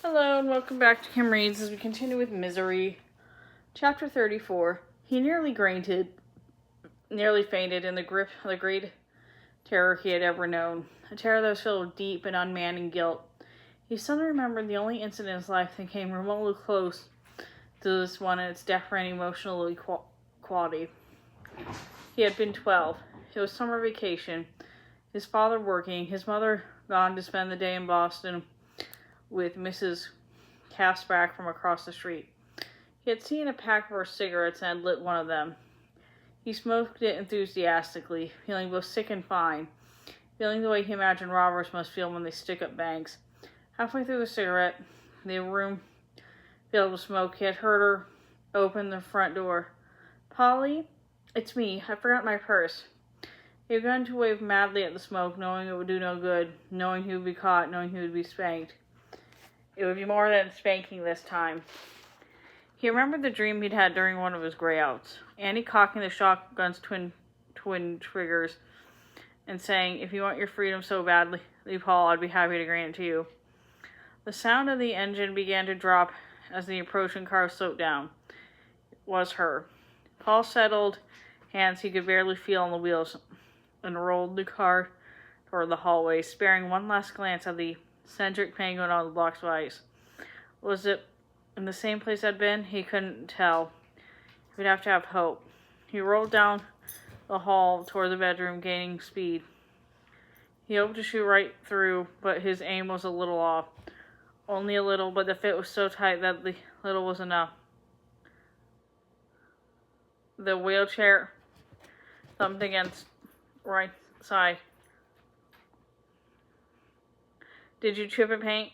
Hello and welcome back to Kim Reads as we continue with Misery. Chapter 34. He nearly fainted in the grip of the great terror he had ever known. A terror that was filled with deep and unmanning guilt. He suddenly remembered the only incident in his life that came remotely close to this one in its depth and emotional quality. He had been 12. It was summer vacation. His father working, his mother gone to spend the day in Boston with Mrs. Casbrack from across the street. He had seen a pack of her cigarettes and had lit one of them. He smoked it enthusiastically, feeling both sick and fine, feeling the way he imagined robbers must feel when they stick up banks. Halfway through the cigarette, the room filled with smoke, he had heard her open the front door. "Polly, it's me. I forgot my purse." He had begun to wave madly at the smoke, knowing it would do no good, knowing he would be caught, knowing he would be spanked. It would be more than spanking this time. He remembered the dream he'd had during one of his grayouts. Annie cocking the shotgun's twin triggers and saying, "If you want your freedom so badly, Paul, I'd be happy to grant it to you." The sound of the engine began to drop as the approaching car slowed down. It was her. Paul settled hands he could barely feel on the wheels and rolled the car toward the hallway, sparing one last glance at the eccentric penguin on the blocks of ice. Was it in the same place I'd been? He couldn't tell. He would have to have hope. He rolled down the hall toward the bedroom, gaining speed. He hoped to shoot right through, but his aim was a little off. Only a little, but the fit was so tight that the little was enough. The wheelchair thumped against right side. "Did you chip a paint?"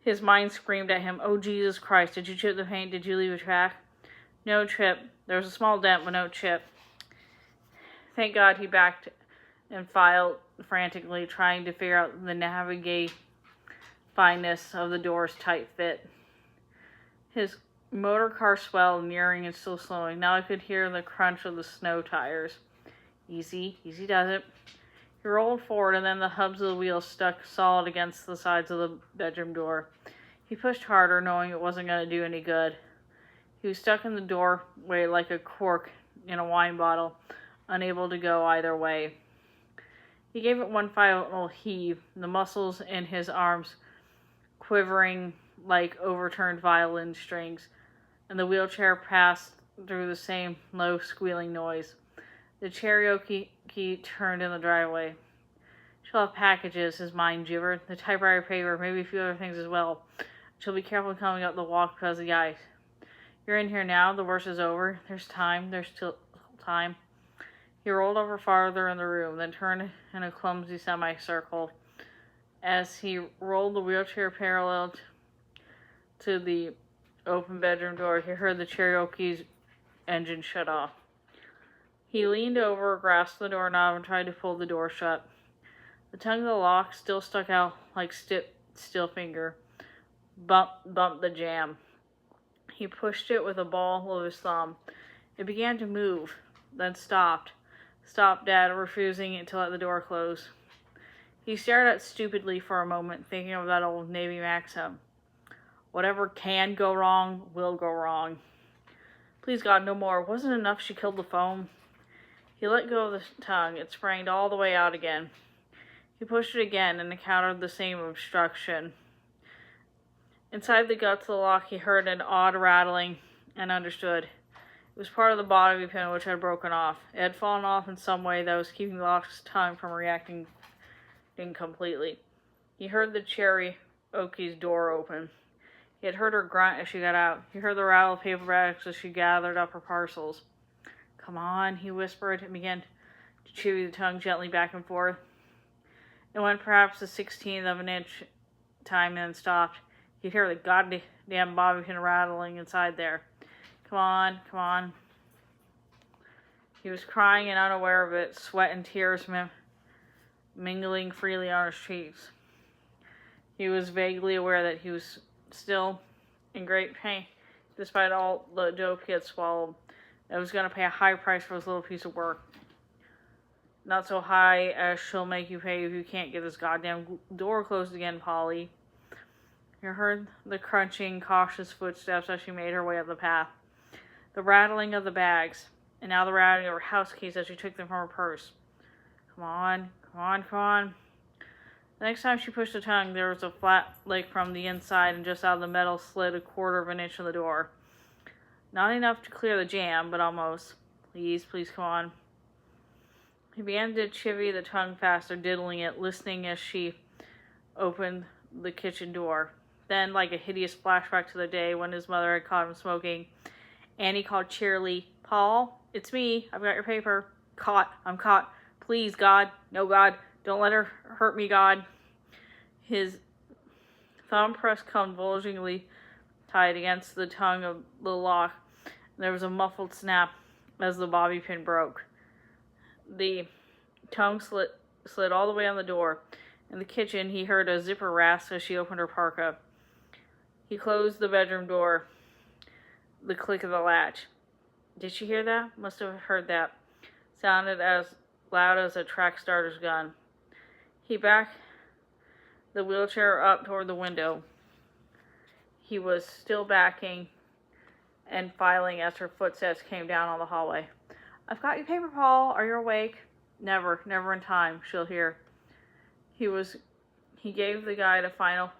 His mind screamed at him. "Oh, Jesus Christ, did you chip the paint? Did you leave a track?" "No chip. There was a small dent, but no chip." Thank God. He backed and filed frantically, trying to figure out the navigate fineness of the door's tight fit. His motor car swelled, nearing and still slowing. Now I could hear the crunch of the snow tires. Easy does it. He rolled forward, and then the hubs of the wheels stuck solid against the sides of the bedroom door. He pushed harder, knowing it wasn't going to do any good. He was stuck in the doorway like a cork in a wine bottle, unable to go either way. He gave it one final heave, the muscles in his arms quivering like overturned violin strings, and the wheelchair passed through the same low squealing noise. The Cherokee turned in the driveway. "She'll have packages," his mind gibbered. "The typewriter paper, maybe a few other things as well. She'll be careful coming up the walk because of the ice. You're in here now. The worst is over. There's still time." He rolled over farther in the room, then turned in a clumsy semicircle. As he rolled the wheelchair parallel to the open bedroom door, he heard the Cherokee's engine shut off. He leaned over, grasped the doorknob, and tried to pull the door shut. The tongue of the lock still stuck out like still finger. Bump the jam. He pushed it with a ball of his thumb. It began to move, then stopped. Stopped dead, refusing to let the door close. He stared at it stupidly for a moment, thinking of that old Navy maxim. Whatever can go wrong, will go wrong. Please God, no more. Wasn't it enough she killed the foam? He let go of the tongue. It sprang all the way out again. He pushed it again and encountered the same obstruction. Inside the guts of the lock, he heard an odd rattling and understood. It was part of the bobby pin which had broken off. It had fallen off in some way that was keeping the lock's tongue from reacting incompletely. He heard the Cherokee's door open. He had heard her grunt as she got out. He heard the rattle of paperbacks as she gathered up her parcels. "Come on," he whispered, and began to chew the tongue gently back and forth. It went perhaps a 16th of an inch time and then stopped. He'd hear the goddamn bobby pin rattling inside there. Come on. He was crying and unaware of it, sweat and tears mingling freely on his cheeks. He was vaguely aware that he was still in great pain, despite all the dope he had swallowed. It was going to pay a high price for his little piece of work. Not so high as she'll make you pay if you can't get this goddamn door closed again, Polly. You heard the crunching, cautious footsteps as she made her way up the path. The rattling of the bags, and now the rattling of her house keys as she took them from her purse. Come on, come on, come on. The next time she pushed the tongue, there was a flat lick from the inside, and just out of the metal slid a quarter of an inch of the door. Not enough to clear the jam, but almost. Please, please, come on. He began to chivvy the tongue faster, diddling it, listening as she opened the kitchen door. Then, like a hideous flashback to the day when his mother had caught him smoking, Annie called cheerily, Paul, it's me. I've got your paper. Caught. I'm caught. Please, God. No, God. Don't let her hurt me, God. His thumb pressed convulsively tight against the tongue of the lock. There was a muffled snap as the bobby pin broke. The tongue slid all the way on the door. In the kitchen, he heard a zipper rasp as she opened her parka. He closed the bedroom door. The click of the latch. Did she hear that? Must have heard that. Sounded as loud as a track starter's gun. He backed the wheelchair up toward the window. He was still backing and filing as her footsteps came down on the hallway. I've got your paper, Paul. Are you awake? Never in time, she'll hear. He gave the guide a final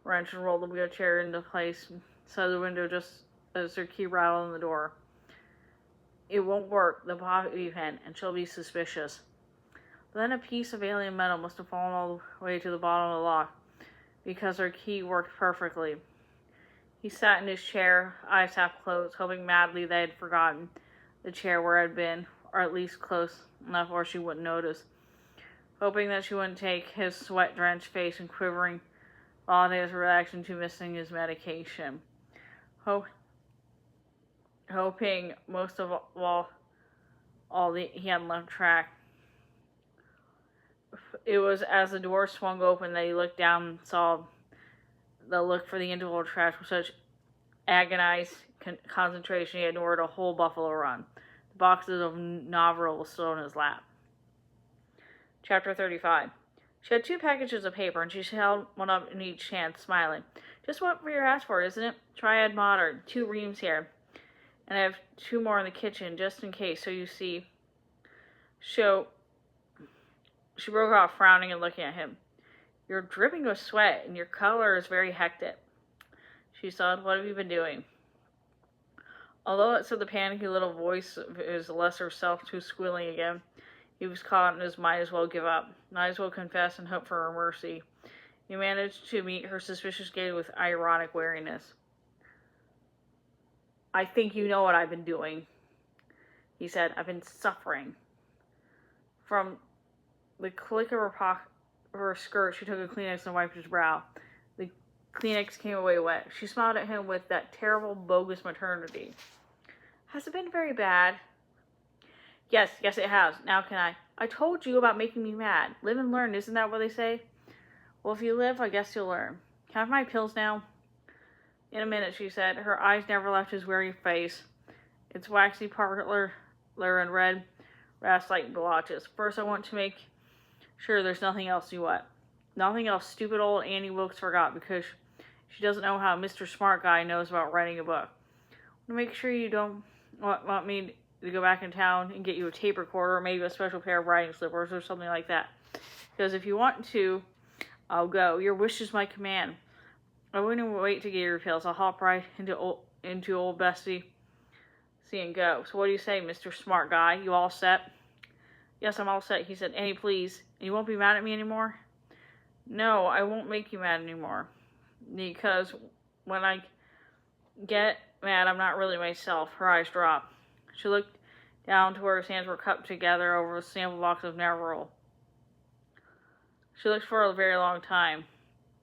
wrench and rolled the wheelchair into place inside the window just as her key rattled in the door. It won't work, the bobby pin, and she'll be suspicious. But then a piece of alien metal must have fallen all the way to the bottom of the lock, because her key worked perfectly. He sat in his chair, eyes half closed, hoping madly they had forgotten the chair where it had been, or at least close enough where she wouldn't notice. Hoping that she wouldn't take his sweat-drenched face and quivering body as a reaction to missing his medication. Hoping most of all he hadn't left track. It was as the door swung open that he looked down and saw the look for the interval of trash with such agonized concentration he had ordered a whole Buffalo Run. The boxes of Novril were still in his lap. Chapter 35. She had 2 packages of paper, and she held one up in each hand, smiling. Just what you're asked for, isn't it? Triad Modern. 2 reams here. And I have 2 more in the kitchen, just in case, so you see. So, she broke off, frowning and looking at him. You're dripping with sweat, and your color is very hectic. She said, what have you been doing? Although it said the panicky little voice of his lesser self was squealing again, he was caught in his might as well give up, might as well confess and hope for her mercy. He managed to meet her suspicious gaze with ironic wariness. I think you know what I've been doing, he said. I've been suffering. From the click of her skirt, she took a Kleenex and wiped his brow. The Kleenex came away wet. She smiled at him with that terrible, bogus maternity. Has it been very bad? Yes, it has. Now can I? I told you about making me mad. Live and learn, isn't that what they say? Well, if you live, I guess you'll learn. Can I have my pills now? In a minute, she said. Her eyes never left his weary face. Its waxy parlor and red rasp like blotches. First, I want to make sure there's nothing else you want. Nothing else stupid old Annie Wilkes forgot, because she doesn't know how Mr. Smart Guy knows about writing a book. I want to make sure you don't want me to go back in town and get you a tape recorder or maybe a special pair of writing slippers or something like that. Because if you want to, I'll go. Your wish is my command. I wouldn't wait to get your pills. I'll hop right into old Bessie and go. So what do you say, Mr. Smart Guy? You all set? Yes, I'm all set, he said. Annie, please. And you won't be mad at me anymore? No, I won't make you mad anymore. Because when I get mad, I'm not really myself. Her eyes dropped. She looked down to where his hands were cupped together over a sample box of Neverroll. She looked for a very long time.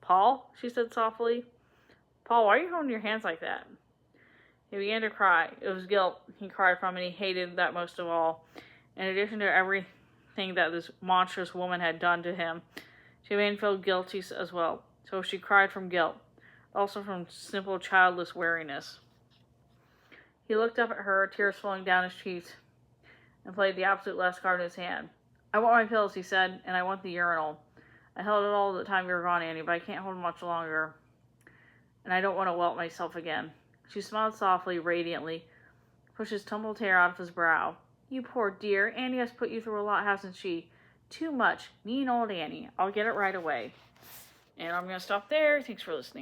Paul? She said softly. Paul, why are you holding your hands like that? He began to cry. It was guilt he cried from, and he hated that most of all. In addition to everything that this monstrous woman had done to him, she made him feel guilty as well. So she cried from guilt, also from simple childless weariness. He looked up at her, tears flowing down his cheeks, and played the absolute last card in his hand. I want my pills, he said, and I want the urinal. I held it all the time you were gone, Annie, but I can't hold it much longer. and I don't want to welt myself again. She smiled softly, radiantly, pushes tumbled hair out of his brow. You poor dear. Annie has put you through a lot, hasn't she? Too much. Mean old Annie. I'll get it right away. And I'm going to stop there. Thanks for listening.